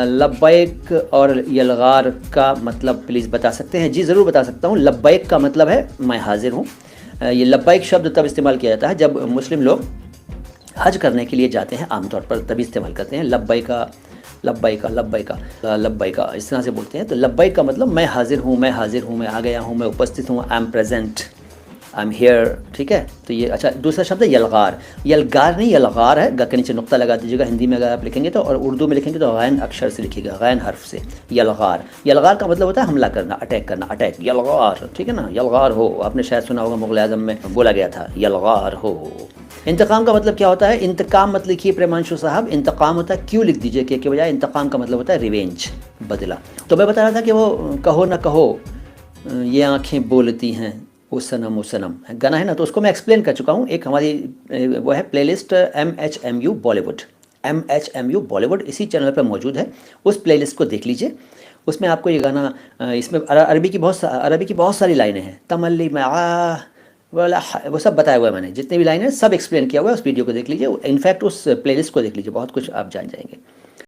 لبیک اور یلغار کا مطلب پلیز بتا سکتے ہیں؟ جی ضرور بتا سکتا ہوں. لبیک کا مطلب ہے میں حاضر ہوں. یہ لبیک شبد تب استعمال کیا جاتا ہے جب مسلم لوگ حج کرنے کے لیے جاتے ہیں، عام طور پر تبھی استعمال کرتے ہیں لبیکا لبیکا لبیکا لبیکا، اس طرح سے بولتے ہیں. تو لبیک کا مطلب میں حاضر ہوں، میں حاضر ہوں، میں آ گیا ہوں، میں اپستھت ہوں، I am present, I am here. ٹھیک ہے. تو یہ اچھا دوسرا شبد ہے یلغار. یلغار نہیں یلغار ہے، گا کے نیچے نقطہ لگا دیجیے گا ہندی میں اگر آپ لکھیں گے تو، اور اردو میں لکھیں گے تو غین اکشر سے لکھیے گا، غین حرف سے. یلغار. یلغار کا مطلب ہوتا ہے حملہ کرنا، اٹیک کرنا، اٹیک. یلغار. ٹھیک ہے نا. یلغار ہو، آپ نے شاید سنا ہوگا مغل اعظم میں بولا گیا تھا یلغار ہو. انتقام کا مطلب کیا ہوتا ہے؟ انتقام مت لکھیے پریمانشو صاحب، انتقام ہوتا ہے کیوں لکھ دیجیے کہ بجائے. انتقام کا مطلب ہوتا ہے ریونج، بدلہ. تو میں بتا رہا تھا کہ وہ کہو نہ کہو یہ آنکھیں بولتی ہیں، وہ صنم گانا ہے نا، تو اس کو میں ایکسپلین کر چکا ہوں. ایک ہماری وہ ہے playlist MHMU Bollywood, MHMU Bollywood اسی چینل پہ موجود ہے. اس پلے لسٹ کو دیکھ لیجئے. اس میں آپ کو یہ گانا، اس میں عربی کی بہت ساری لائنیں ہیں. تملی میں وہ سب بتایا ہوا ہے میں نے، جتنے بھی لائن ہیں سب ایکسپلین کیا ہوا ہے. اس ویڈیو کو دیکھ لیجئے، انفیکٹ اس پلے لسٹ کو دیکھ لیجئے، بہت کچھ آپ جان جائیں گے.